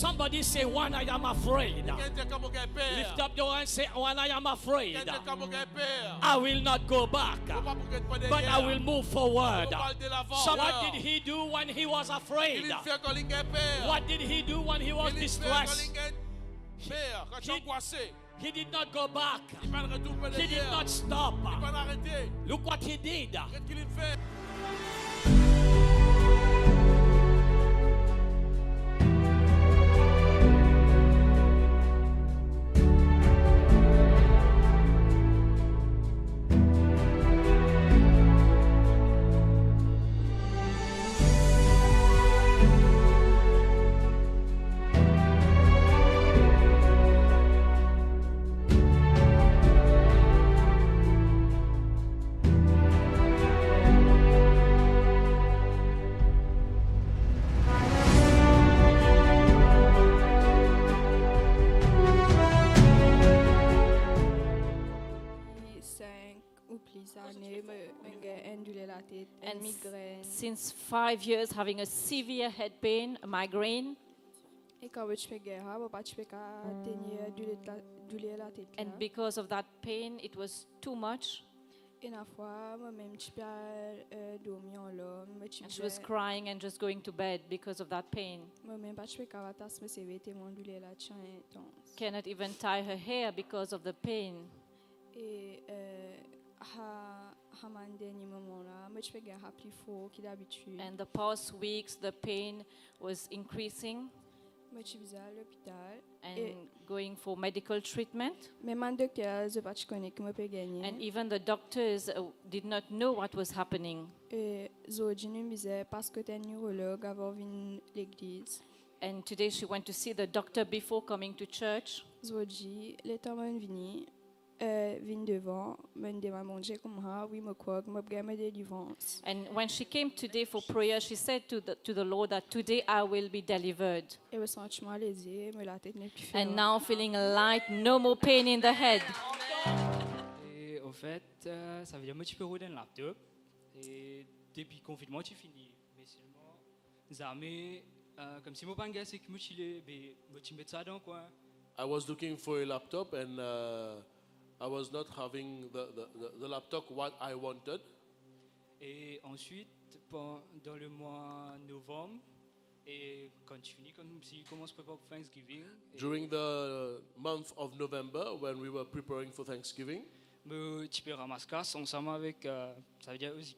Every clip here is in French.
Somebody say, when I am afraid. Quelqu'un dit comme un père. Lift up your hand and say, when I am afraid, Quelqu'un dit comme un père. I will not go back, Faut pas pour que tu prennes but I derrière. will move Faut forward. parler de l'avant. So what did he do when he was afraid? Il fait comme un père. What did he do when he was Il fait distressed? comme un père. Quand tu es angoissé, He did not go back. il va le retour He did derrière. not stop. Il va l'arrêter. Look what he did. Qu'est-ce qu'il fait? And since 5 years having a severe head pain, a migraine, and because of that pain it was too much, and she was crying and just going to bed because of that pain. Cannot even tie her hair because of the pain. And the past weeks the pain was increasing and going for medical treatment. And even the doctors did not know what was happening. And today she went to see the doctor before coming to church. And when she came today for prayer, she said to the Lord that today I will be delivered. And now feeling light, no more pain in the head. Et au fait, ça veut dire que tu peux rouler un laptop. Et depuis le confinement, tu finis. Mais seulement, jamais, comme si mon pangais, c'est que moi, tu mets ça dans quoi. I was looking for a laptop and I was not having the laptop what I wanted. Et ensuite, dans le mois novembre, et quand tu finis, comme si commence à préparer pour Thanksgiving. During the month of November, when we were preparing for Thanksgiving, tu peux ramasser casse ensemble avec, ça veut dire aussi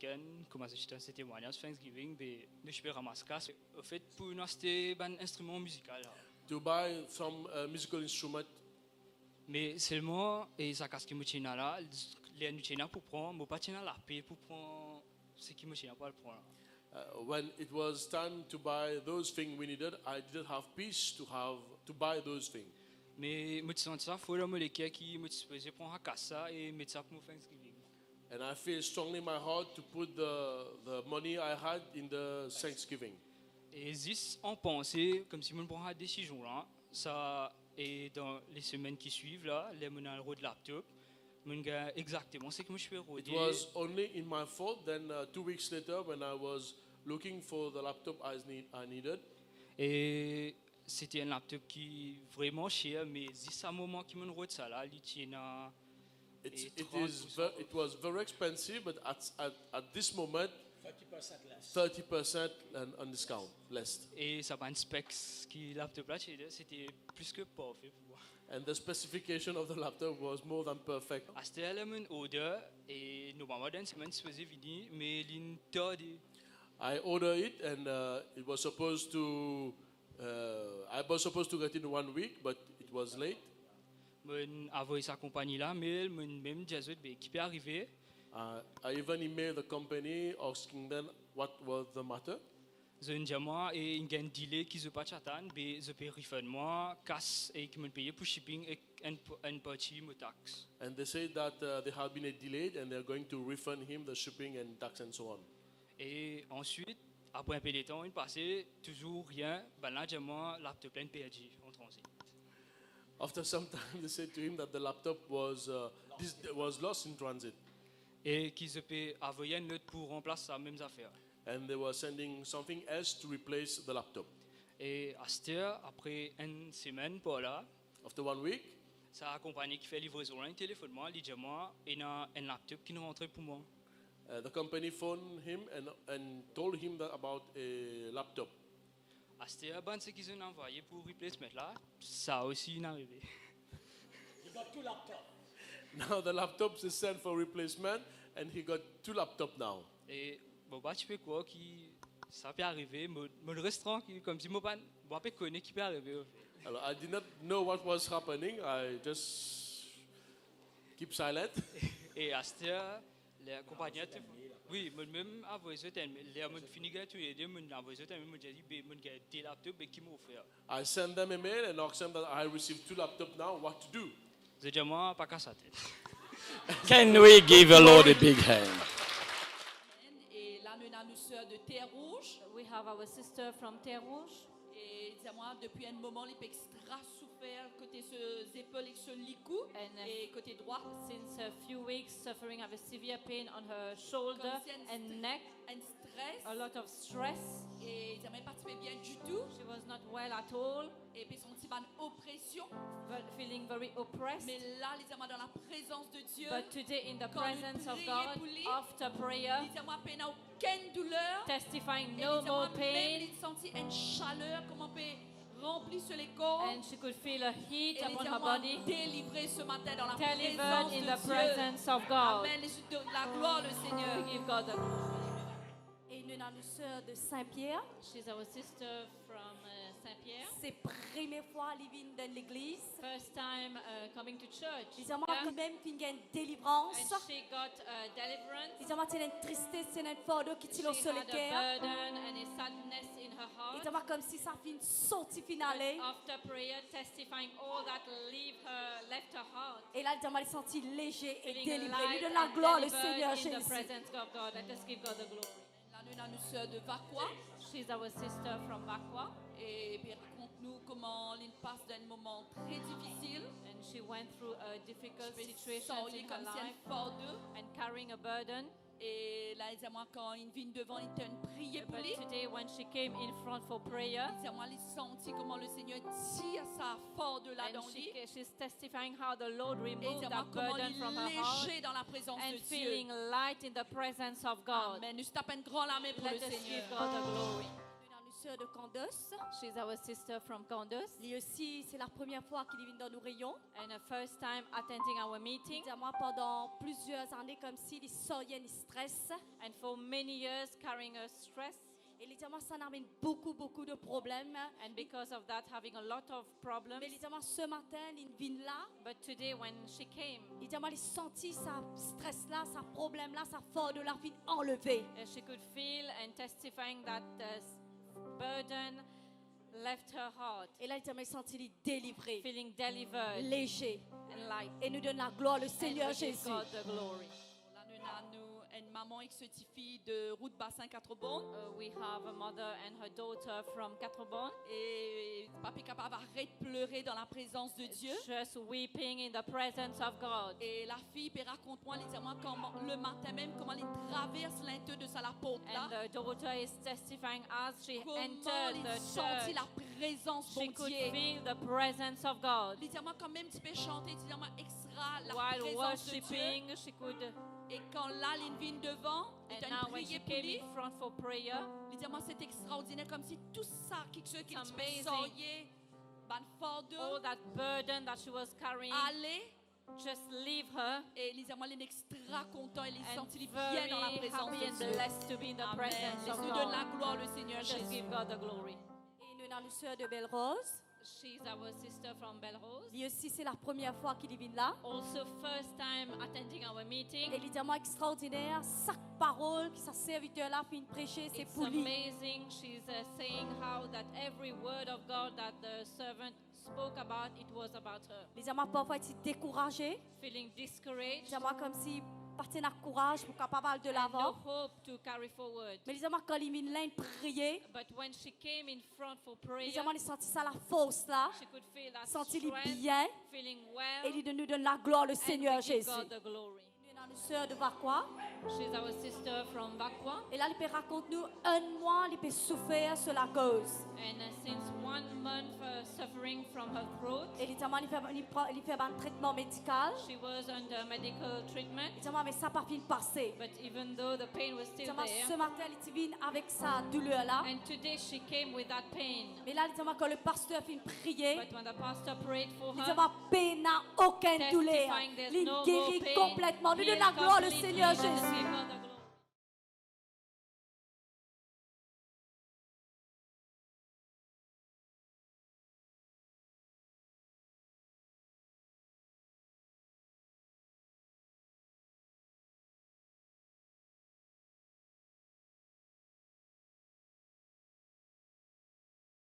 comment c'est un témoignage Thanksgiving, mais je peux ramasser casse. Au fait, pour nous acheter un instrument musical. To buy some musical instrument. Mais seulement, et ça casse qui me tient là, les nous tient pour prendre, mais pas tient la paix pour prendre ce qui me tient pas le prendre. When it was time to buy those things we needed, I didn't have peace to buy those things. Mais me sens ça, faut le molécule qui me disposait prendre à casa et mettre ça pour Thanksgiving. And I feel strongly in my heart to put the money I had in the Thanksgiving. Et juste en pensée, comme si on prend la décision là, ça. Et dans les semaines qui suivent, là, les menants de laptop, exactement ce que je fais. It was only in my fault. Then 2 weeks later, when I was looking for the laptop I needed. Et c'était un laptop qui vraiment cher, mais c'est un moment qui me rôde ça là, it was very expensive, but at this moment, 30% on discount less. Et ça va un specs qui laptop là, c'était plus que parfait pour moi. And the specification of the laptop was more than perfect. C'était un order et normalement dans une semaine c'est supposé venir, mais l'interdi. I ordered it and it was supposed to. I was supposed to get it in 1 week, but it was late. Mon envoyé sa compagnie là, mais même Jésus qui peut arriver. I even emailed the company asking them what was the matter. Je dis moi et il y a un delay qui se passe à temps, mais je peux refund moi cash et qui me paye pour shipping et un partie me taxe. And they said that there had been a delay and they're going to refund him the shipping and tax and so on. Et ensuite, après un peu de temps, il passait toujours rien. Ben là, j'ai moi laptop plein perdu en transit. After some time, they said to him that the laptop was lost in transit. Et qu'ils se peut envoyer une note pour remplacer sa même affaire. And they were sending something else to replace the laptop. Et à cette heure, après une semaine, pour là, After 1 week, sa compagnie qui fait livraison, un téléphone, moi, il dit moi, il y a un laptop qui nous rentre pour moi. the company phoned him and told him that about a laptop. À cette heure, ben, ce qu'ils ont envoyé pour replacement là, ça a aussi une arrivée. You got 2 laptops. Now the laptops is sent for replacement, and he got 2 laptops now. Et bon, bah, tu peux quoi qui ça peut arriver, mon restaurant qui comme si moi pas connais qui peut arriver. Alors, I did not know what was happening. I just keep silent. Et à cette heure, la compagnie a oui, moi-même envoyé ça, les gens fini tous les deux, moi envoyé ça, moi j'ai dit, ben moi j'ai des laptops qui m'ont offert. I sent them a mail and asked them that I received 2 laptops now. What to do? Je dis moi pas qu'à sa tête. Can we give the Lord a big hand? Et là, nous avons une sœur de Terre Rouge. We have our sister from Terre Rouge. Et dis-moi, depuis un moment, il est extra souffert côté ses épaules et son licou And, et côté droit. Since a few weeks, suffering of a severe pain on her shoulder Comme si and neck, un stress. a lot of stress. Et dis-moi, pas très bien du tout. She was not well at all, Et puis son petit ban oppression. feeling very oppressed. Mais là, les dis-moi, dans la présence de Dieu. But today, in the Quand nous presence of prions God, pour lui, after prayer, Les dis-moi, peine à aucune douleur. testifying Et no dis-moi, more même pain, il sentit une chaleur, comment on peut remplir sur les corps. and she could feel a heat Et les upon her dis-moi, body, délivré ce matin dans la delivered présence in de the Dieu. presence of God. Amen. Les de la gloire, le Seigneur. We give God the glory. Et nous avons une sœur de Saint-Pierre. She's our sister from Saint-Pierre. C'est la première fois qu'elle vient dans l'église. First time coming to church. Disons-moi Yeah. quand même qu'il y a une délivrance. And she got deliverance. Disons-moi qu'il y a une tristesse, il y a un fardeau qui She tire sur le had a cœur. burden and a sadness in her heart. Disons-moi comme si ça fait une sortie But finale. after prayer, testifying all that left her heart. Et là, disons-moi, elle est sentie léger et Feeling délivrée. light Nous donne la and gloire, le delivered Seigneur in the Jésus. presence of God. Let us give God the glory. Là, nous avons une sœur de Vacqua. She's our sister from Bakwa, Et puis raconte-nous comment elle passe d'un moment très difficile. and she went through a difficult Je vais situation sortir in her comme si life elle fardeau. and carrying a burden. Et là, dis-moi, quand il vient devant, il t'a prié pour But lui. today, when she came in front for prayer, Dis-moi, il sentit comment le Seigneur tire sa fardeau là dans and lui. she's testifying how the Lord Et removed dis-moi, that comment burden il from her est heart léger dans la présence de and Dieu. feeling light in the presence of God. Amen. Nous tapons un grand la main pour Let le us give Seigneur. God the glory. Nous avons une sœur de Candos. She's our sister from Condos, Lui aussi, c'est la première fois qu'il vient dans nos rayons. and her first time attending our meeting. Dis-moi, pendant plusieurs années, comme s'il sortait du stress. And for many years, carrying a stress, Et littéralement, ça amène beaucoup de problèmes. and because of that, having a lot of problems. Mais littéralement, ce matin, il vient là. But today, when she came, Littéralement, il sentit sa stress là, sa problème là, sa force de la vie enlevée. she could feel and testifying that the burden left her heart, Et là, littéralement, il sentit il délivré, feeling delivered léger. and light. Et nous donne la gloire, le And Seigneur we give Jésus. God the glory. Là, nous avons une maman qui se fille de Route Bassin 4 Bonnes. We have a mother and her daughter from Catrebon, Et papa est capable d'arrêter de pleurer dans la présence de Dieu. just weeping in the presence of God. Et la fille peut raconte-moi littéralement comment le matin même comment elle traverse l'intérieur de sa porte And là. the daughter is testifying as she Comment entered il the sentit church. la présence She de could Dieu. feel the presence of God. Littéralement quand même tu peux chanter littéralement extra la While présence de Dieu. worshiping, she could, Et quand là il vient devant, il and t'a now when prié she pour came lui. in front for prayer, Littéralement c'est extraordinaire comme si tout ça quelque chose qui It's te amazing. sortait ban all fardeau that burden that she was carrying, aller just leave her. et littéralement il est extra content il est And senti bien very dans la présence happy de and Dieu. blessed to be in the Amen. presence of Laisse-nous de la God. gloire le Seigneur Just Jésus. give God the glory. Et nous avons une sœur de Belle Rose. She's our sister from Belrose. Lui aussi, c'est la première fois qu'il vient là. Also, first time attending our meeting. Et littéralement extraordinaire. Chaque parole que sa serviteur là fait prêcher, c'est It's pour lui. amazing. She's saying how that every word of God that the servant spoke about, it was about her. Littéralement, parfois, il est découragé. Feeling discouraged, Littéralement, comme si partait dans le courage pour capable aller de and no l'avant. hope to carry forward. Mais littéralement, quand il vient là, il priait. But when she came in front for prayer, Littéralement, il sentit ça, la force là. she could feel that Sentit il strength, bien. feeling Et well, il nous donne la gloire, le and Seigneur we give Jésus. God the glory. Nous une sœur de Vakwa. She's our sister from Bakwa. Et là, il peut raconter nous un mois, il peut souffrir sur la cause. And since 1 month suffering from her throat, Et il fait un traitement médical. she was under medical treatment. Il dit, mais ça n'a pas fini de passer. But even though the pain was Il still dit, ce there, matin, il vient avec sa douleur-là. and today she came with that pain. Mais là, il dit, quand le pasteur finit de prier, But when the pastor prayed for il dit, her, ma peine n'a aucune douleur. testifying there's Il no more guérit pain, complètement. Nous he donnons is la gloire au completely Seigneur healed. Jésus. Give her the glory.